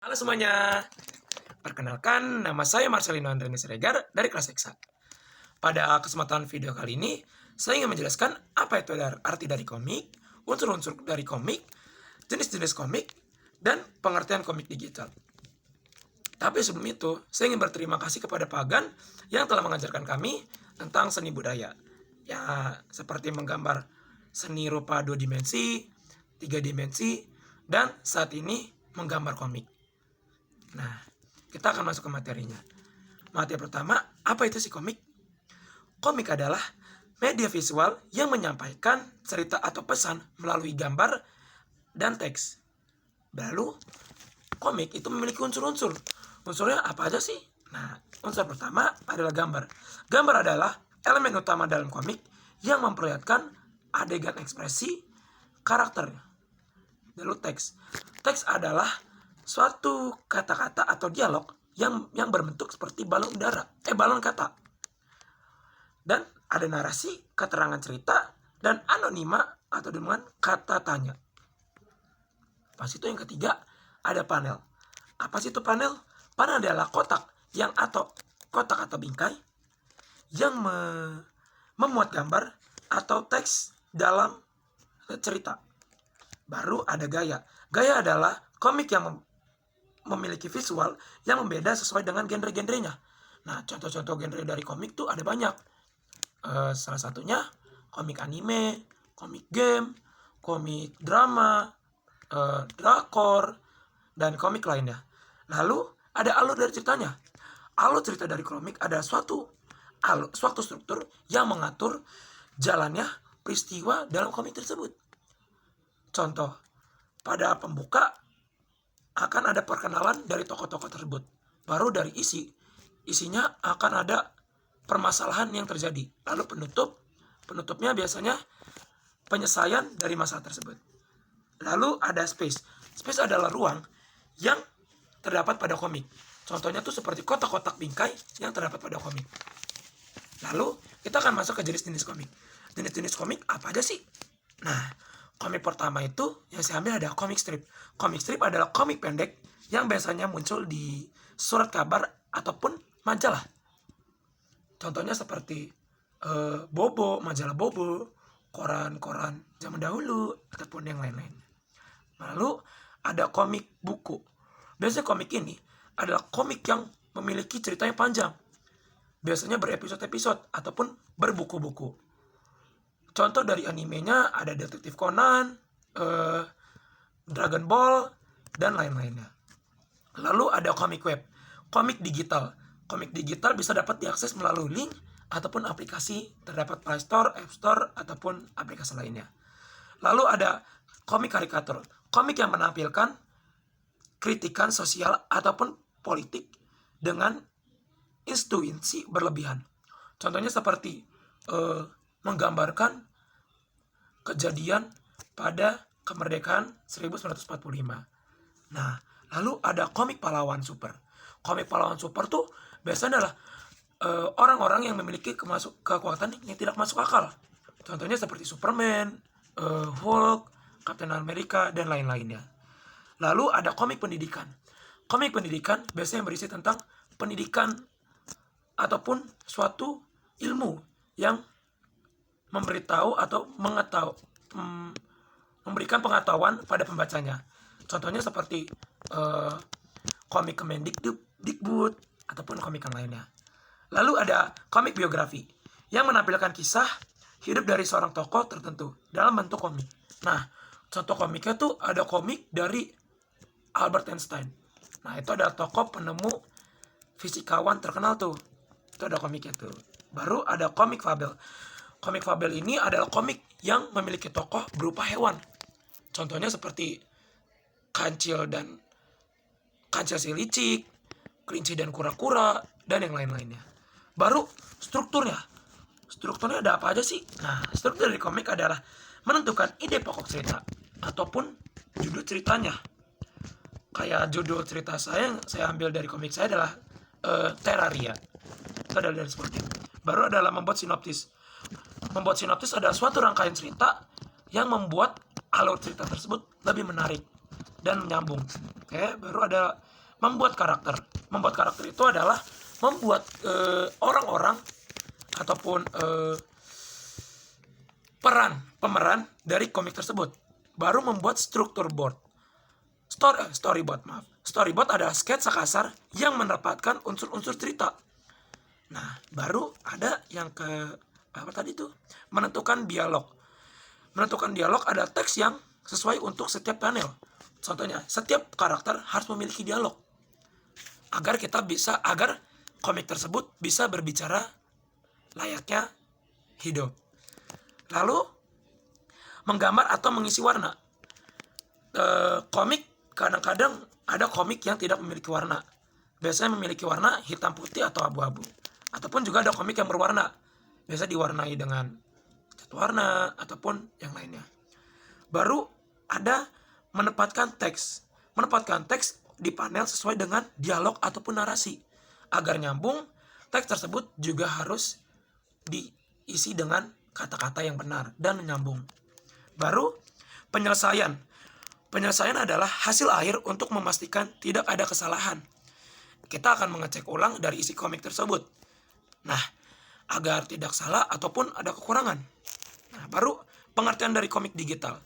Halo semuanya, perkenalkan nama saya Marcelino Andreani Siregar dari kelas Eksa. Pada kesempatan video kali ini, saya ingin menjelaskan apa itu arti dari komik, unsur-unsur dari komik, jenis-jenis komik, dan pengertian komik digital. Tapi sebelum itu, saya ingin berterima kasih kepada Pak Agan yang telah mengajarkan kami tentang seni budaya. Ya, seperti menggambar seni rupa 2 dimensi, 3 dimensi, dan saat ini menggambar komik. Nah, kita akan masuk ke materinya. Materi pertama, apa itu sih komik? Komik adalah media visual yang menyampaikan cerita atau pesan melalui gambar dan teks. Lalu, komik itu memiliki unsur-unsur. Unsurnya apa aja sih? Nah, unsur pertama adalah gambar. Gambar adalah elemen utama dalam komik yang memperlihatkan adegan ekspresi karakter. Lalu teks. Teks adalah suatu kata-kata atau dialog yang berbentuk seperti balon kata. Dan ada narasi, keterangan cerita, dan anonima atau dengan kata tanya. Pas itu yang ketiga, ada panel. Apa sih itu panel? Panel adalah kotak atau bingkai yang memuat gambar atau teks dalam cerita. Baru ada gaya. Gaya adalah komik yang memiliki visual yang membeda sesuai dengan genre-genrenya. Nah, contoh-contoh genre dari komik tuh ada banyak. Salah satunya komik anime, komik game, komik drama, drakor, dan komik lainnya. Lalu ada alur dari ceritanya. Alur cerita dari komik ada suatu struktur yang mengatur jalannya peristiwa dalam komik tersebut. Contoh, pada pembuka akan ada perkenalan dari tokoh-tokoh tersebut. Baru dari isinya akan ada permasalahan yang terjadi. Lalu penutupnya biasanya penyelesaian dari masalah tersebut. Lalu ada space. Space adalah ruang yang terdapat pada komik. Contohnya tuh seperti kotak-kotak bingkai yang terdapat pada komik. Lalu kita akan masuk ke jenis-jenis komik. Jenis-jenis komik apa aja sih? Nah, komik pertama itu yang saya ambil ada komik strip. Komik strip adalah komik pendek yang biasanya muncul di surat kabar ataupun majalah. Contohnya seperti Bobo, majalah Bobo, koran-koran zaman dahulu, ataupun yang lain-lain. Lalu ada komik buku. Biasanya komik ini adalah komik yang memiliki cerita yang panjang. Biasanya berepisode-episode ataupun berbuku-buku. Contoh dari animenya ada Detektif Conan, Dragon Ball, dan lain-lainnya. Lalu ada komik web, komik digital. Komik digital bisa dapat diakses melalui link ataupun aplikasi terdapat Play Store, App Store, ataupun aplikasi lainnya. Lalu ada komik karikatur, komik yang menampilkan kritikan sosial ataupun politik dengan insinuasi berlebihan. Contohnya seperti menggambarkan kejadian pada kemerdekaan 1945. Nah, lalu ada komik pahlawan super. Komik pahlawan super tuh biasanya adalah orang-orang yang memiliki kekuatan yang tidak masuk akal. Contohnya seperti Superman, Hulk, Captain America, dan lain-lainnya. Lalu ada komik pendidikan. Komik pendidikan biasanya berisi tentang pendidikan ataupun suatu ilmu yang memberitahu atau memberikan pengetahuan pada pembacanya. Contohnya seperti komik Kemendikbud ataupun komik yang lainnya. Lalu ada komik biografi yang menampilkan kisah hidup dari seorang tokoh tertentu dalam bentuk komik. Nah, contoh komiknya tuh ada komik dari Albert Einstein. Nah, itu ada tokoh penemu fisikawan terkenal tuh. Itu ada komiknya tuh. Baru ada komik fabel. Komik fabel ini adalah komik yang memiliki tokoh berupa hewan. Contohnya seperti kancil si licik, kelinci dan kura-kura, dan yang lain-lainnya. Baru strukturnya. Strukturnya ada apa aja sih? Nah, struktur dari komik adalah menentukan ide pokok cerita ataupun judul ceritanya. Kayak judul cerita saya yang saya ambil dari komik saya adalah Terraria. Itu adalah dari seperti itu. Baru adalah membuat sinopsis. Membuat sinopsis adalah suatu rangkaian cerita yang membuat alur cerita tersebut lebih menarik dan menyambung. Oke, baru ada membuat karakter. Membuat karakter itu adalah membuat orang-orang ataupun pemeran dari komik tersebut. Baru membuat struktur board. Storyboard, maaf. Storyboard adalah sketsa kasar yang mendapatkan unsur-unsur cerita. Nah, baru ada yang apa tadi tuh? Menentukan dialog. Menentukan dialog ada teks yang sesuai untuk setiap panel. Contohnya, setiap karakter harus memiliki dialog agar komik tersebut bisa berbicara layaknya hidup. Lalu menggambar atau mengisi warna. Komik kadang-kadang ada komik yang tidak memiliki warna. Biasanya memiliki warna hitam putih atau abu-abu. Ataupun juga ada komik yang berwarna. Biasa diwarnai dengan cat warna ataupun yang lainnya. Baru ada menempatkan teks. Menempatkan teks di panel sesuai dengan dialog ataupun narasi. Agar nyambung, teks tersebut juga harus diisi dengan kata-kata yang benar dan nyambung. Baru penyelesaian. Penyelesaian adalah hasil akhir untuk memastikan tidak ada kesalahan. Kita akan mengecek ulang dari isi komik tersebut. Nah, agar tidak salah ataupun ada kekurangan. Nah, baru pengertian dari komik digital.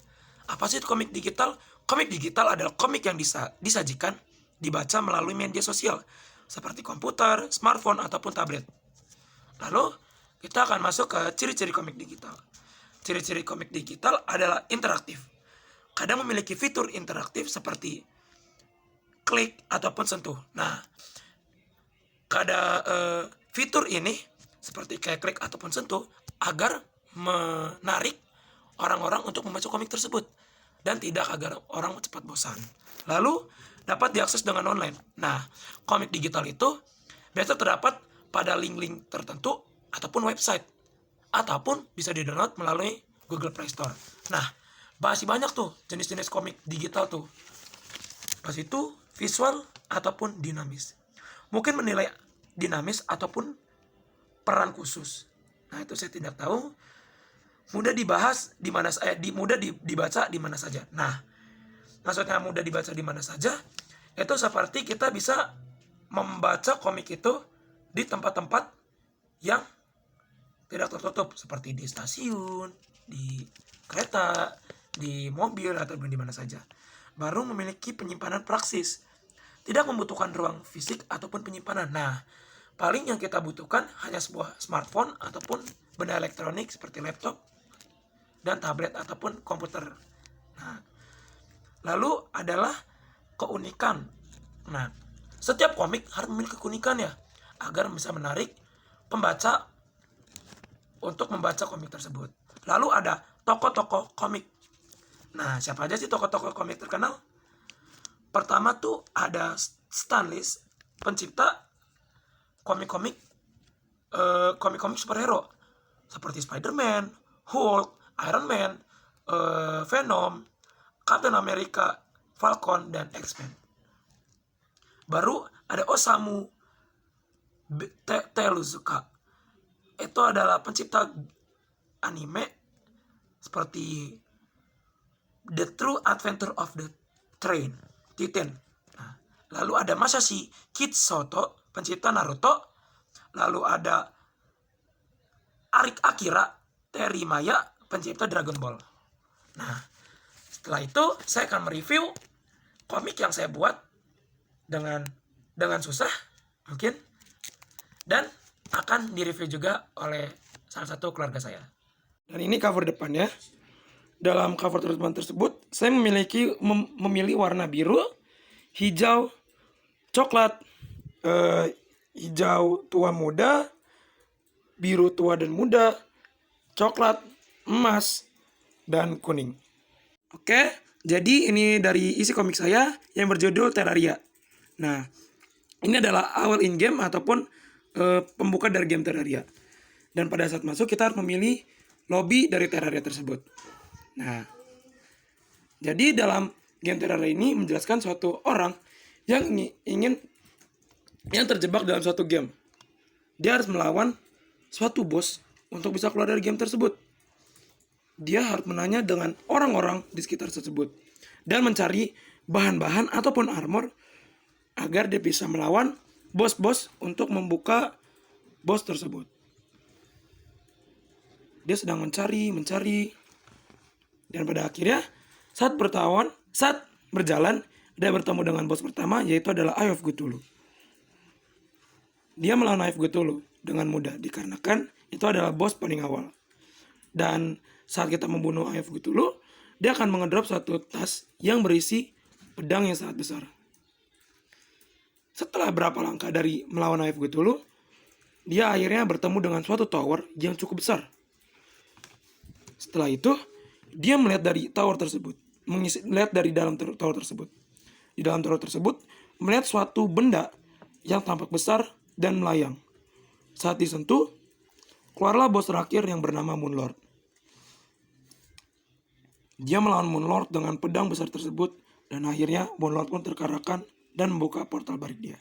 Apa sih komik digital? Komik digital adalah komik yang disajikan, dibaca melalui media sosial seperti komputer, smartphone, ataupun tablet. Lalu, kita akan masuk ke ciri-ciri komik digital. Ciri-ciri komik digital adalah interaktif. Kadang memiliki fitur interaktif seperti klik ataupun sentuh. Nah, fitur ini seperti kayak klik ataupun sentuh agar menarik orang-orang untuk membaca komik tersebut dan tidak agar orang cepat bosan. Lalu dapat diakses dengan online. Nah, komik digital itu biasa terdapat pada link-link tertentu ataupun website ataupun bisa di-download melalui Google Play Store. Nah, masih banyak tuh jenis-jenis komik digital tuh. Pas itu visual ataupun dinamis. Mungkin menilai dinamis ataupun peran khusus. Nah, itu saya tidak tahu. Mudah dibahas di mana mudah dibaca di mana saja. Nah, maksudnya mudah dibaca di mana saja itu seperti kita bisa membaca komik itu di tempat-tempat yang tidak tertutup seperti di stasiun, di kereta, di mobil ataupun di mana saja. Baru memiliki penyimpanan praksis. Tidak membutuhkan ruang fisik ataupun penyimpanan. Nah, paling yang kita butuhkan hanya sebuah smartphone ataupun benda elektronik seperti laptop dan tablet ataupun komputer. Nah, lalu adalah keunikan. Nah, setiap komik harus memiliki keunikan ya, agar bisa menarik pembaca untuk membaca komik tersebut. Lalu ada tokoh-tokoh komik. Nah, siapa aja sih tokoh-tokoh komik terkenal? Pertama tuh ada Stan Lee, pencipta komik-komik superhero seperti Spider-Man, Hulk, Iron Man, Venom, Captain America, Falcon, dan X-Men. Baru ada Osamu Tezuka. Itu adalah pencipta anime seperti The True Adventure of the Titan. Nah, lalu ada Masashi Kitsuto, pencipta Naruto. Lalu ada Akira Terimaya, pencipta Dragon Ball. Nah, setelah itu saya akan mereview komik yang saya buat dengan susah mungkin, dan akan direview juga oleh salah satu keluarga saya. Dan ini cover depannya. Dalam cover depan tersebut saya memilih warna biru, hijau, coklat, hijau tua muda, biru tua dan muda, coklat, emas, dan kuning. Oke, jadi ini dari isi komik saya yang berjudul Terraria. Nah, ini adalah awal in-game ataupun pembuka dari game Terraria. Dan pada saat masuk kita harus memilih lobby dari Terraria tersebut. Nah, jadi dalam game Terraria ini menjelaskan suatu orang yang terjebak dalam suatu game. Dia harus melawan suatu bos untuk bisa keluar dari game tersebut. Dia harus menanya dengan orang-orang di sekitar tersebut dan mencari bahan-bahan ataupun armor agar dia bisa melawan bos-bos untuk membuka bos tersebut. Dia sedang mencari, dan pada akhirnya saat berjalan, dia bertemu dengan bos pertama, yaitu adalah Eye of Cthulhu. Dia melawan Eye of Cthulhu dengan mudah dikarenakan itu adalah bos paling awal. Dan saat kita membunuh Eye of Cthulhu, dia akan mengedrop satu tas yang berisi pedang yang sangat besar. Setelah berapa langkah dari melawan Eye of Cthulhu, dia akhirnya bertemu dengan suatu tower yang cukup besar. Setelah itu, dia melihat dari tower tersebut, melihat dari dalam tower tersebut. Di dalam tower tersebut, melihat suatu benda yang tampak besar dan melayang. Saat disentuh, keluarlah bos terakhir yang bernama Moonlord. Dia melawan Moonlord dengan pedang besar tersebut, dan akhirnya Moonlord pun terkalahkan dan membuka portal balik dia.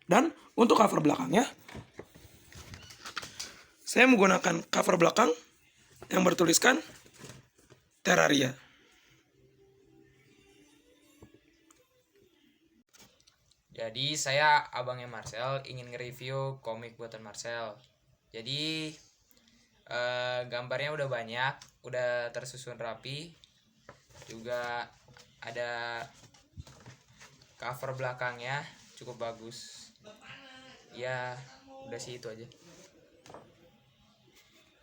Dan untuk cover belakangnya, saya menggunakan cover belakang yang bertuliskan Terraria. Jadi saya abangnya Marcel ingin nge-review komik buatan Marcel. Jadi gambarnya udah banyak, udah tersusun rapi. Juga ada cover belakangnya cukup bagus. Ya, udah sih itu aja.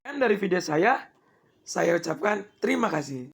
Dan dari video saya ucapkan terima kasih.